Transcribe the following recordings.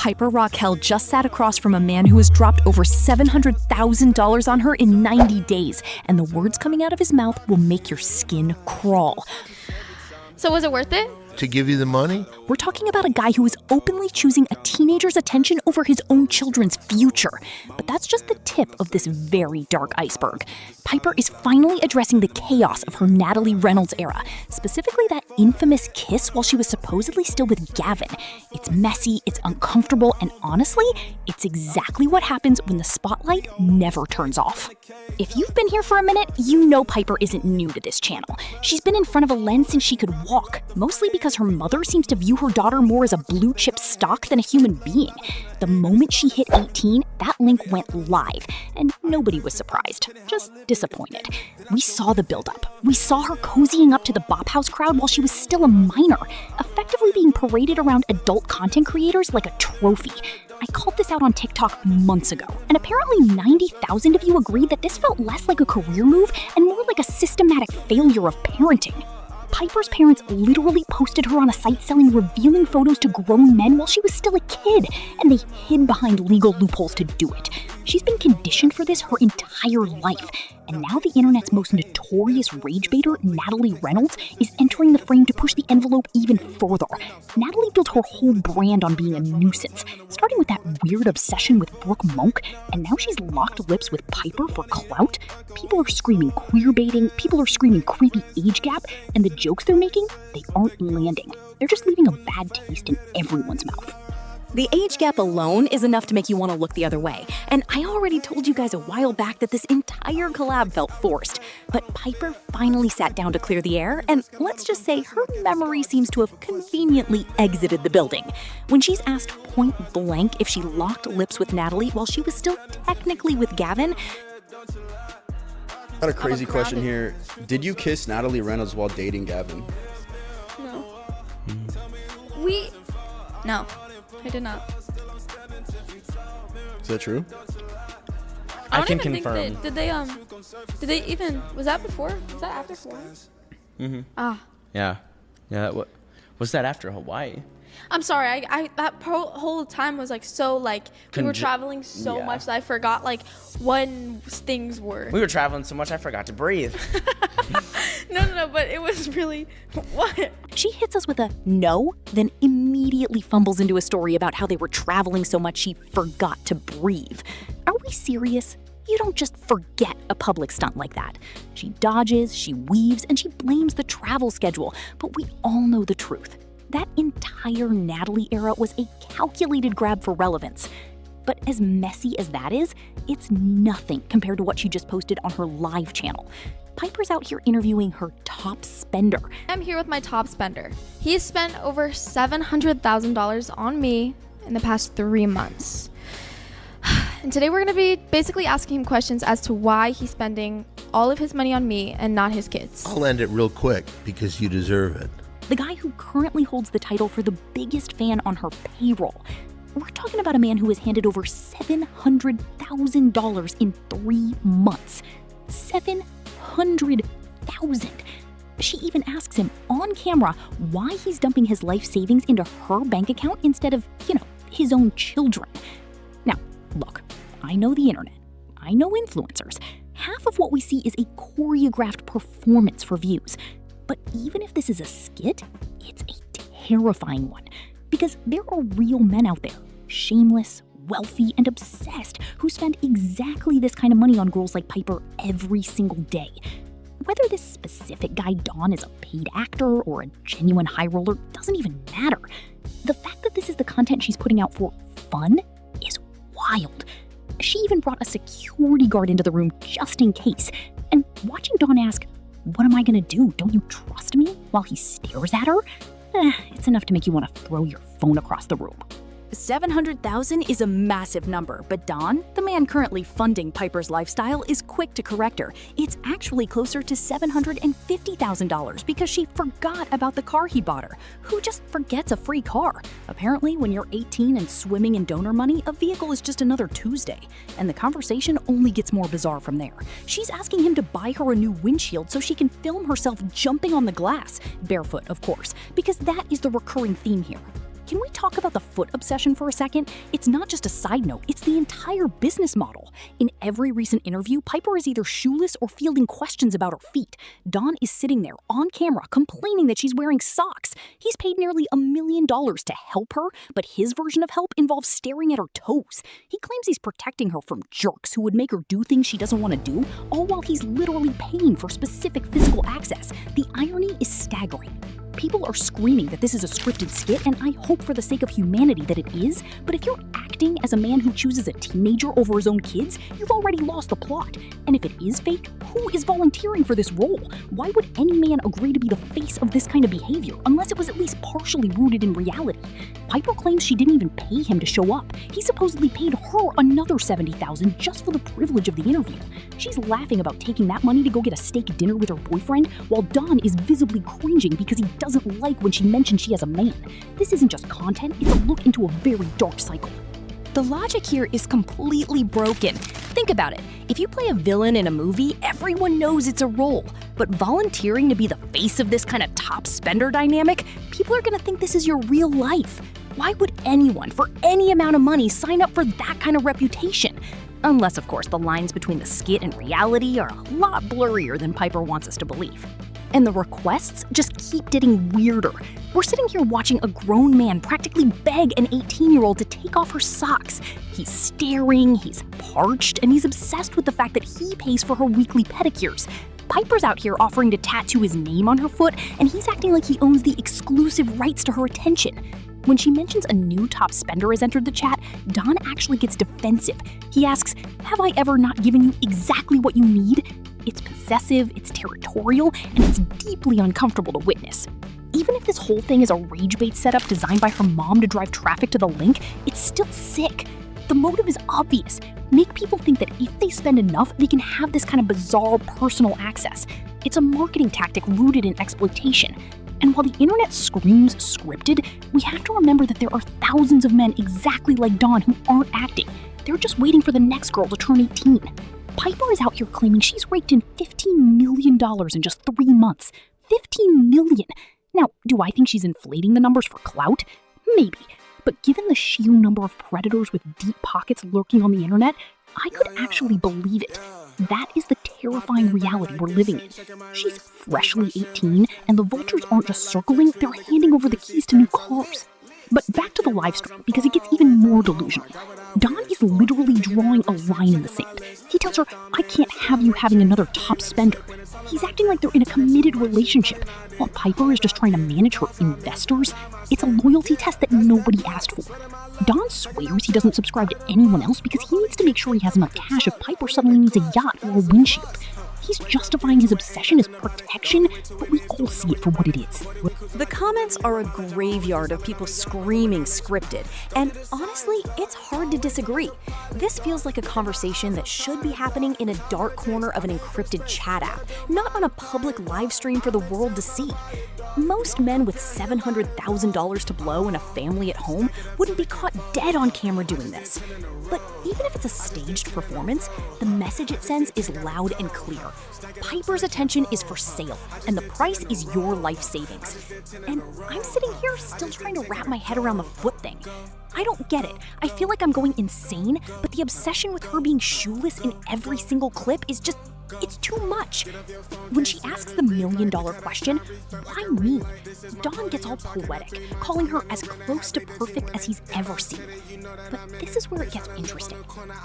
Piper Rockelle just sat across from a man who has dropped over $700,000 on her in 90 days, and the words coming out of his mouth will make your skin crawl. So was it worth it? To give you the money? We're talking about a guy who is openly choosing a teenager's attention over his own children's future. But that's just the tip of this very dark iceberg. Piper is finally addressing the chaos of her Natalie Reynolds era, specifically that infamous kiss while she was supposedly still with Gavin. It's messy, it's uncomfortable, and honestly, it's exactly what happens when the spotlight never turns off. If you've been here for a minute, you know Piper isn't new to this channel. She's been in front of a lens since she could walk, mostly because her mother seems to view her daughter more as a blue-chip stock than a human being. The moment she hit 18, that link went live, and nobody was surprised, just disappointed. We saw the buildup. We saw her cozying up to the Bop House crowd while she was still a minor, effectively being paraded around adult content creators like a trophy. I called this out on TikTok months ago, and apparently 90,000 of you agreed that this felt less like a career move and more like a systematic failure of parenting. Piper's parents literally posted her on a site selling revealing photos to grown men while she was still a kid, and they hid behind legal loopholes to do it. She's been conditioned for this her entire life, and now the internet's most notorious rage baiter, Natalie Reynolds, is entering the frame to push the envelope even further. Natalie built her whole brand on being a nuisance, starting with that weird obsession with Brooke Monk, and now she's locked lips with Piper for clout. People are screaming queer baiting, people are screaming creepy age gap, and the jokes they're making, they aren't landing. They're just leaving a bad taste in everyone's mouth. The age gap alone is enough to make you want to look the other way. And I already told you guys a while back that this entire collab felt forced. But Piper finally sat down to clear the air, and let's just say her memory seems to have conveniently exited the building. When she's asked point blank if she locked lips with Natalie while she was still technically with Gavin. Got a crazy question here. Did you kiss Natalie Reynolds while dating Gavin? No. No, I did not. Is that true? I can even confirm. Did they even, was that before? Was that after Florence? Mm-hmm. Ah. Yeah. Was that after Hawaii? I'm sorry, I that whole time was like so like, we were traveling so much that I forgot like when things were. We were traveling so much I forgot to breathe. No, but it was really, what? She hits us with a no, then immediately fumbles into a story about how they were traveling so much she forgot to breathe. Are we serious? You don't just forget a public stunt like that. She dodges, she weaves, and she blames the travel schedule, but we all know the truth. That entire Natalie era was a calculated grab for relevance. But as messy as that is, it's nothing compared to what she just posted on her live channel. Piper's out here interviewing her top spender. I'm here with my top spender. He has spent over $700,000 on me in the past 3 months. And today we're going to be basically asking him questions as to why he's spending all of his money on me and not his kids. I'll end it real quick because you deserve it. The guy who currently holds the title for the biggest fan on her payroll. We're talking about a man who has handed over $700,000 in 3 months. $700,000. She even asks him on camera why he's dumping his life savings into her bank account instead of, his own children. Now, look, I know the internet. I know influencers. Half of what we see is a choreographed performance for views. But even if this is a skit, it's a terrifying one. Because there are real men out there, shameless, wealthy, and obsessed, who spend exactly this kind of money on girls like Piper every single day. Whether this specific guy Don is a paid actor or a genuine high roller doesn't even matter. The fact that this is the content she's putting out for fun is wild. She even brought a security guard into the room just in case. And watching Don ask, "What am I gonna do? Don't you trust me?" while he stares at her, it's enough to make you want to throw your phone across the room. $700,000 is a massive number, but Don, the man currently funding Piper's lifestyle, is quick to correct her. It's actually closer to $750,000 because she forgot about the car he bought her. Who just forgets a free car? Apparently, when you're 18 and swimming in donor money, a vehicle is just another Tuesday. And the conversation only gets more bizarre from there. She's asking him to buy her a new windshield so she can film herself jumping on the glass, barefoot, of course, because that is the recurring theme here. Can we talk about the foot obsession for a second? It's not just a side note, it's the entire business model. In every recent interview, Piper is either shoeless or fielding questions about her feet. Dawn is sitting there on camera complaining that she's wearing socks. He's paid nearly $1 million to help her, but his version of help involves staring at her toes. He claims he's protecting her from jerks who would make her do things she doesn't want to do, all while he's literally paying for specific physical access. The irony is staggering. People are screaming that this is a scripted skit, and I hope for the sake of humanity that it is, but if you're acting as a man who chooses a teenager over his own kids, you've already lost the plot. And if it is fake, who is volunteering for this role? Why would any man agree to be the face of this kind of behavior, unless it was at least partially rooted in reality? Piper claims she didn't even pay him to show up. He supposedly paid her another $70,000 just for the privilege of the interview. She's laughing about taking that money to go get a steak dinner with her boyfriend, while Don is visibly cringing because he doesn't like when she mentions she has a man. This isn't just content, it's a look into a very dark cycle. The logic here is completely broken. Think about it. If you play a villain in a movie, everyone knows it's a role. But volunteering to be the face of this kind of top spender dynamic, people are gonna think this is your real life. Why would anyone, for any amount of money, sign up for that kind of reputation? Unless, of course, the lines between the skit and reality are a lot blurrier than Piper wants us to believe. And the requests just keep getting weirder. We're sitting here watching a grown man practically beg an 18-year-old to take off her socks. He's staring, he's parched, and he's obsessed with the fact that he pays for her weekly pedicures. Piper's out here offering to tattoo his name on her foot, and he's acting like he owns the exclusive rights to her attention. When she mentions a new top spender has entered the chat, Don actually gets defensive. He asks, "Have I ever not given you exactly what you need?" It's possessive, it's territorial, and it's deeply uncomfortable to witness. Even if this whole thing is a rage bait setup designed by her mom to drive traffic to the link, it's still sick. The motive is obvious. Make people think that if they spend enough, they can have this kind of bizarre personal access. It's a marketing tactic rooted in exploitation. And while the internet screams scripted, we have to remember that there are thousands of men exactly like Dawn who aren't acting. They're just waiting for the next girl to turn 18. Piper is out here claiming she's raked in $15 million in just 3 months. $15 million! Now, do I think she's inflating the numbers for clout? Maybe. But given the sheer number of predators with deep pockets lurking on the internet, I could actually believe it. That is the terrifying reality we're living in. She's freshly 18, and the vultures aren't just circling, they're handing over the keys to new cars. But back to the live stream, because it gets even more delusional. Don is literally drawing a line in the sand. He tells her, "I can't have you having another top spender." He's acting like they're in a committed relationship, while Piper is just trying to manage her investors. It's a loyalty test that nobody asked for. Don swears he doesn't subscribe to anyone else because he needs to make sure he has enough cash if Piper suddenly needs a yacht or a windshield. He's justifying his obsession as protection, but we all see it for what it is. The comments are a graveyard of people screaming scripted, and honestly, it's hard to disagree. This feels like a conversation that should be happening in a dark corner of an encrypted chat app, not on a public live stream for the world to see. Most men with $700,000 to blow and a family at home wouldn't be caught dead on camera doing this. But even if it's a staged performance, the message it sends is loud and clear. Piper's attention is for sale, and the price is your life savings. And I'm sitting here still trying to wrap my head around the foot thing. I don't get it. I feel like I'm going insane, but the obsession with her being shoeless in every single clip is just, it's too much. When she asks the $1 million question, "Why me?" Dawn gets all poetic, calling her as close to perfect as he's ever seen. But this is where it gets interesting.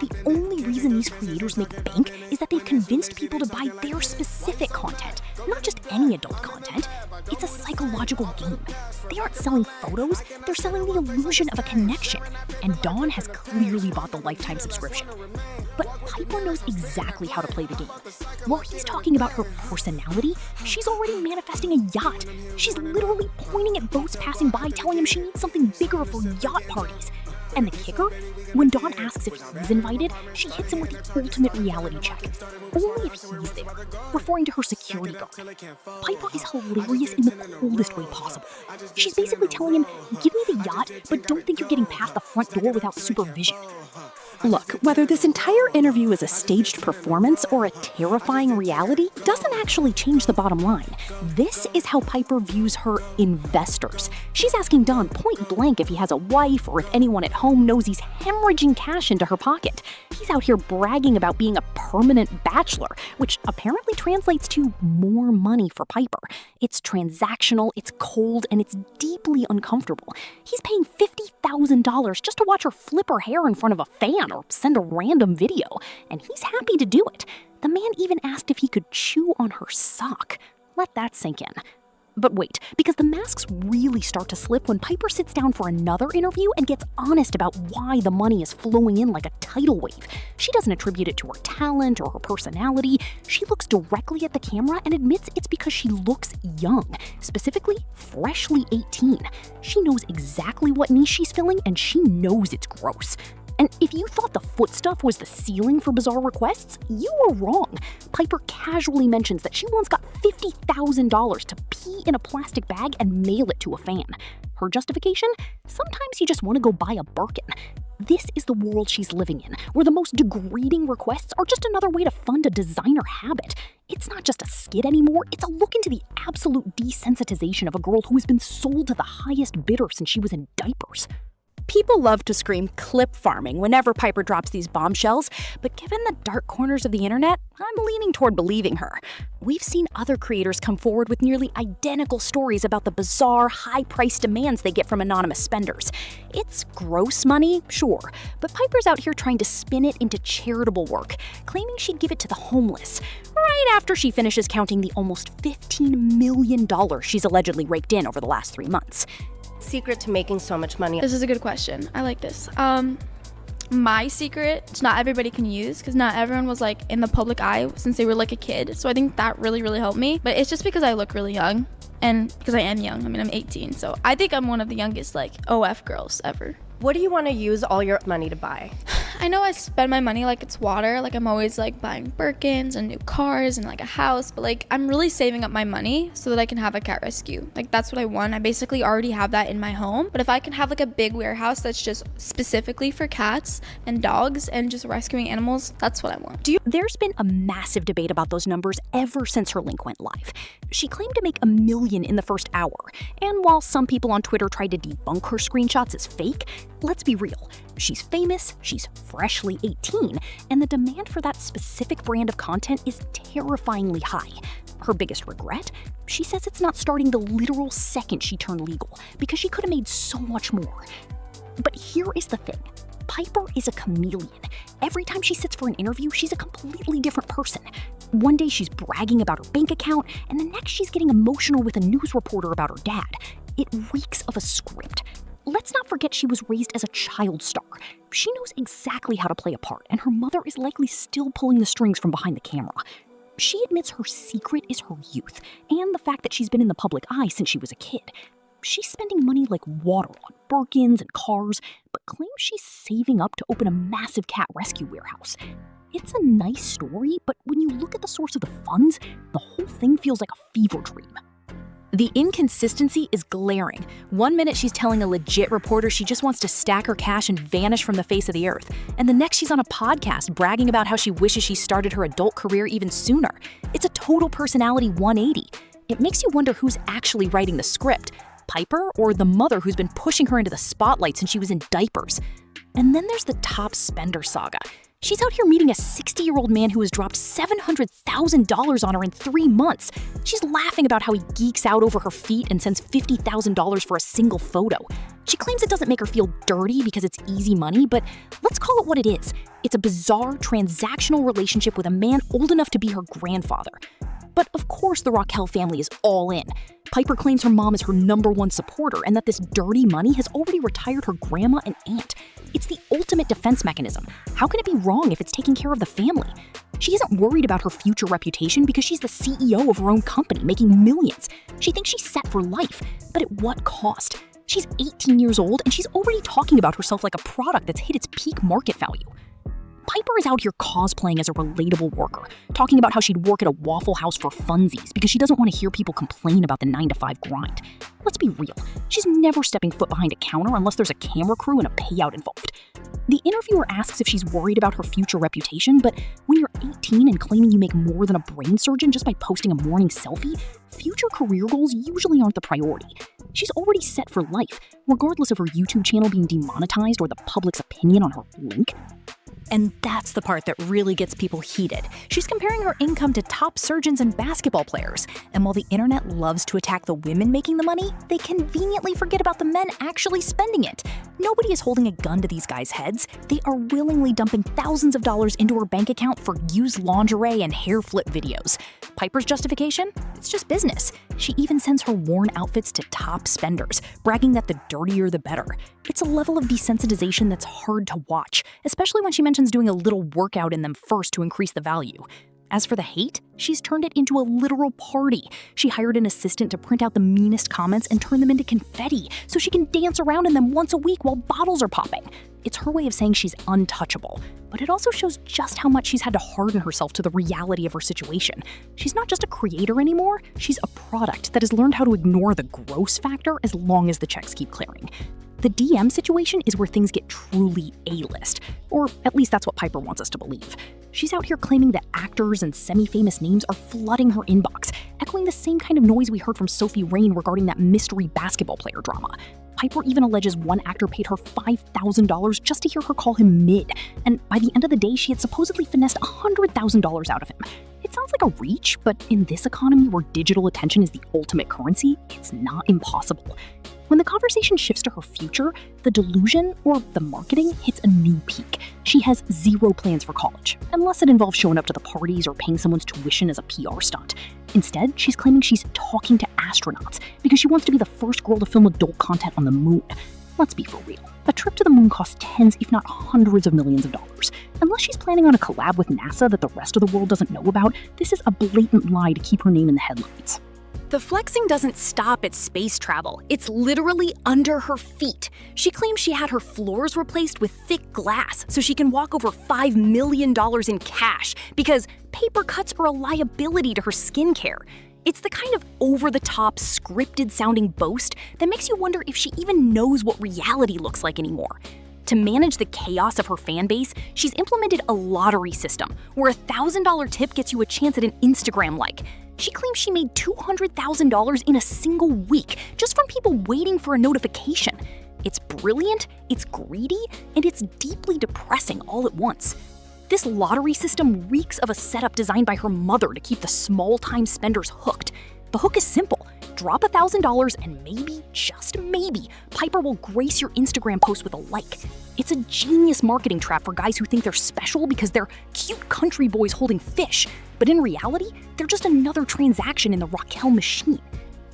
The only reason these creators make bank is that they've convinced people to buy their specific content, not just any adult content. It's a psychological game. They aren't selling photos, they're selling the illusion of a connection. And Dawn has clearly bought the lifetime subscription. But Piper knows exactly how to play the game. While he's talking about her personality, she's already manifesting a yacht. She's literally pointing at boats passing by, telling him she needs something bigger for yacht parties. And the kicker? When Dawn asks if he's invited, she hits him with the ultimate reality check. Only if he's there, referring to her security guard. Piper is hilarious in the coldest way possible. She's basically telling him, "Give me the yacht, but don't think you're getting past the front door without supervision." Look, whether this entire interview is a staged performance or a terrifying reality doesn't actually change the bottom line. This is how Piper views her investors. She's asking Don point blank if he has a wife or if anyone at home knows he's hemorrhaging cash into her pocket. He's out here bragging about being a permanent bachelor, which apparently translates to more money for Piper. It's transactional, it's cold, and it's deeply uncomfortable. He's paying $50,000 just to watch her flip her hair in front of a fan or send a random video, and he's happy to do it. The man even asked if he could chew on her sock. Let that sink in. But wait, because the masks really start to slip when Piper sits down for another interview and gets honest about why the money is flowing in like a tidal wave. She doesn't attribute it to her talent or her personality. She looks directly at the camera and admits it's because she looks young, specifically freshly 18. She knows exactly what niche she's filling, and she knows it's gross. And if you thought the foot stuff was the ceiling for bizarre requests, you were wrong. Piper casually mentions that she once got $50,000 to pee in a plastic bag and mail it to a fan. Her justification? Sometimes you just want to go buy a Birkin. This is the world she's living in, where the most degrading requests are just another way to fund a designer habit. It's not just a skit anymore, it's a look into the absolute desensitization of a girl who has been sold to the highest bidder since she was in diapers. People love to scream clip farming whenever Piper drops these bombshells, but given the dark corners of the internet, I'm leaning toward believing her. We've seen other creators come forward with nearly identical stories about the bizarre, high-priced demands they get from anonymous spenders. It's gross money, sure, but Piper's out here trying to spin it into charitable work, claiming she'd give it to the homeless, right after she finishes counting the almost $15 million she's allegedly raked in over the last 3 months. Secret to making so much money? This is a good question. I like this. My secret, not everybody can use, because not everyone was like in the public eye since they were like a kid. So I think that really, really helped me. But it's just because I look really young, and because I am young. I mean, I'm 18, so I think I'm one of the youngest like OF girls ever. What do you want to use all your money to buy? I know I spend my money like it's water. Like I'm always like buying Birkins and new cars and like a house, but like I'm really saving up my money so that I can have a cat rescue. Like that's what I want. I basically already have that in my home, but if I can have like a big warehouse that's just specifically for cats and dogs and just rescuing animals, that's what I want. There's been a massive debate about those numbers ever since her link went live. She claimed to make $1 million in the first hour, and while some people on Twitter tried to debunk her screenshots as fake, let's be real. She's famous, she's freshly 18, and the demand for that specific brand of content is terrifyingly high. Her biggest regret? She says it's not starting the literal second she turned legal, because she could have made so much more. But here is the thing. Piper is a chameleon. Every time she sits for an interview, she's a completely different person. One day she's bragging about her bank account, and the next she's getting emotional with a news reporter about her dad. It reeks of a script. Let's not forget she was raised as a child star. She knows exactly how to play a part, and her mother is likely still pulling the strings from behind the camera. She admits her secret is her youth, and the fact that she's been in the public eye since she was a kid. She's spending money like water on Birkins and cars, but claims she's saving up to open a massive cat rescue warehouse. It's a nice story, but when you look at the source of the funds, the whole thing feels like a fever dream. The inconsistency is glaring. One minute she's telling a legit reporter she just wants to stack her cash and vanish from the face of the earth, and the next she's on a podcast bragging about how she wishes she started her adult career even sooner. It's a total personality 180. It makes you wonder who's actually writing the script, Piper or the mother who's been pushing her into the spotlight since she was in diapers. And then there's the top spender saga. She's out here meeting a 60-year-old man who has dropped $700,000 on her in 3 months. She's laughing about how he geeks out over her feet and sends $50,000 for a single photo. She claims it doesn't make her feel dirty because it's easy money, but let's call it what it is. It's a bizarre, transactional relationship with a man old enough to be her grandfather. But of course the Rockelle family is all in. Piper claims her mom is her #1 supporter and that this dirty money has already retired her grandma and aunt. It's the ultimate defense mechanism. How can it be wrong if it's taking care of the family? She isn't worried about her future reputation because she's the CEO of her own company, making millions. She thinks she's set for life, but at what cost? She's 18 years old and she's already talking about herself like a product that's hit its peak market value. Piper is out here cosplaying as a relatable worker, talking about how she'd work at a Waffle House for funsies because she doesn't want to hear people complain about the 9-to-5 grind. Let's be real, she's never stepping foot behind a counter unless there's a camera crew and a payout involved. The interviewer asks if she's worried about her future reputation, but when you're 18 and claiming you make more than a brain surgeon just by posting a morning selfie, future career goals usually aren't the priority. She's already set for life, regardless of her YouTube channel being demonetized or the public's opinion on her link. And that's the part that really gets people heated. She's comparing her income to top surgeons and basketball players. And while the internet loves to attack the women making the money, they conveniently forget about the men actually spending it. Nobody is holding a gun to these guys' heads. They are willingly dumping thousands of dollars into her bank account for used lingerie and hair flip videos. Piper's justification? It's just business. She even sends her worn outfits to top spenders, bragging that the dirtier the better. It's a level of desensitization that's hard to watch, especially when she mentions doing a little workout in them first to increase the value. As for the hate, she's turned it into a literal party. She hired an assistant to print out the meanest comments and turn them into confetti so she can dance around in them once a week while bottles are popping. It's her way of saying she's untouchable, but it also shows just how much she's had to harden herself to the reality of her situation. She's not just a creator anymore, she's a product that has learned how to ignore the gross factor as long as the checks keep clearing. The DM situation is where things get truly A-list, or at least that's what Piper wants us to believe. She's out here claiming that actors and semi-famous names are flooding her inbox, echoing the same kind of noise we heard from Sophie Rain regarding that mystery basketball player drama. Piper even alleges one actor paid her $5,000 just to hear her call him mid, and by the end of the day, she had supposedly finessed $100,000 out of him. It sounds like a reach, but in this economy where digital attention is the ultimate currency, it's not impossible. When the conversation shifts to her future, the delusion, or the marketing, hits a new peak. She has zero plans for college, unless it involves showing up to the parties or paying someone's tuition as a PR stunt. Instead, she's claiming she's talking to astronauts because she wants to be the first girl to film adult content on the moon. Let's be for real. A trip to the moon costs tens, if not hundreds of millions of dollars. Unless she's planning on a collab with NASA that the rest of the world doesn't know about, this is a blatant lie to keep her name in the headlines. The flexing doesn't stop at space travel. It's literally under her feet. She claims she had her floors replaced with thick glass so she can walk over $5 million in cash because paper cuts are a liability to her skincare. It's the kind of over-the-top, scripted-sounding boast that makes you wonder if she even knows what reality looks like anymore. To manage the chaos of her fan base, she's implemented a lottery system where a $1,000 tip gets you a chance at an Instagram like. She claims she made $200,000 in a single week just from people waiting for a notification. It's brilliant, it's greedy, and it's deeply depressing all at once. This lottery system reeks of a setup designed by her mother to keep the small-time spenders hooked. The hook is simple. Drop $1,000 and maybe, just maybe, Piper will grace your Instagram post with a like. It's a genius marketing trap for guys who think they're special because they're cute country boys holding fish. But in reality, they're just another transaction in the Rockelle machine.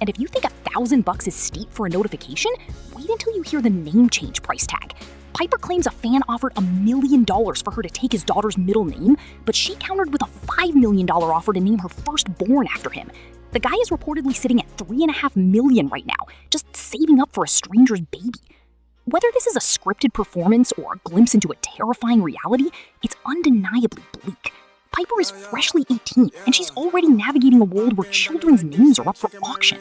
And if you think $1,000 is steep for a notification, wait until you hear the name change price tag. Piper claims a fan offered $1 million for her to take his daughter's middle name, but she countered with a $5 million offer to name her firstborn after him. The guy is reportedly sitting at $3.5 million right now, just saving up for a stranger's baby. Whether this is a scripted performance or a glimpse into a terrifying reality, it's undeniably bleak. Piper is freshly 18, and she's already navigating a world where children's names are up for auction.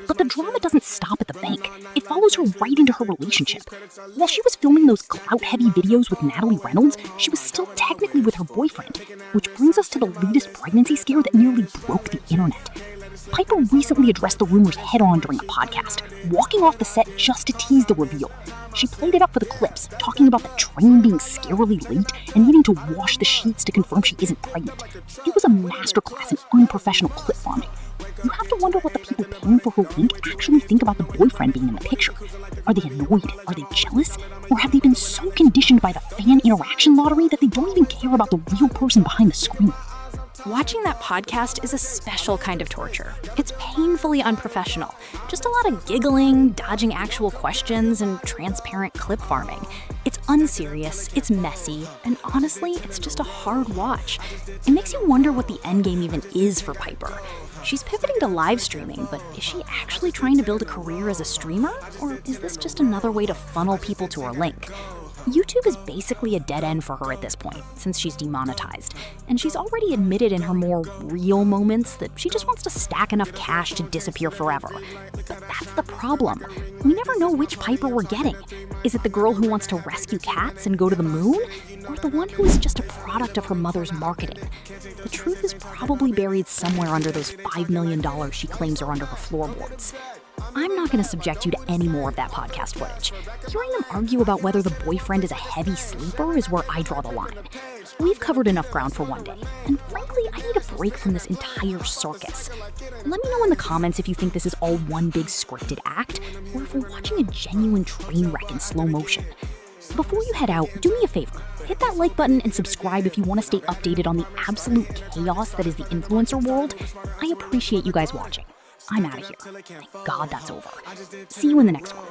But the drama doesn't stop at the bank. It follows her right into her relationship. While she was filming those clout-heavy videos with Natalie Reynolds, she was still technically with her boyfriend, which brings us to the latest pregnancy scare that nearly broke the internet. Piper recently addressed the rumors head-on during a podcast, walking off the set just to tease the reveal. She played it up for the clips, talking about the train being scarily late and needing to wash the sheets to confirm she isn't pregnant. It was a masterclass in unprofessional clip farming. You have to wonder what the people paying for her link actually think about the boyfriend being in the picture. Are they annoyed? Are they jealous? Or have they been so conditioned by the fan interaction lottery that they don't even care about the real person behind the screen? Watching that podcast is a special kind of torture. It's painfully unprofessional. Just a lot of giggling, dodging actual questions, and transparent clip farming. It's unserious, it's messy, and honestly, it's just a hard watch. It makes you wonder what the endgame even is for Piper. She's pivoting to live streaming, but is she actually trying to build a career as a streamer? Or is this just another way to funnel people to her link? YouTube is basically a dead end for her at this point, since she's demonetized, and she's already admitted in her more real moments that she just wants to stack enough cash to disappear forever. But that's the problem. We never know which Piper we're getting. Is it the girl who wants to rescue cats and go to the moon, or the one who is just a product of her mother's marketing? The truth is probably buried somewhere under those $5 million she claims are under her floorboards. I'm not going to subject you to any more of that podcast footage. Hearing them argue about whether the boyfriend is a heavy sleeper is where I draw the line. We've covered enough ground for one day, and frankly, I need a break from this entire circus. Let me know in the comments if you think this is all one big scripted act, or if we're watching a genuine train wreck in slow motion. Before you head out, do me a favor. Hit that like button and subscribe if you want to stay updated on the absolute chaos that is the influencer world. I appreciate you guys watching. I'm out of here. Thank God that's over. See you in the next one.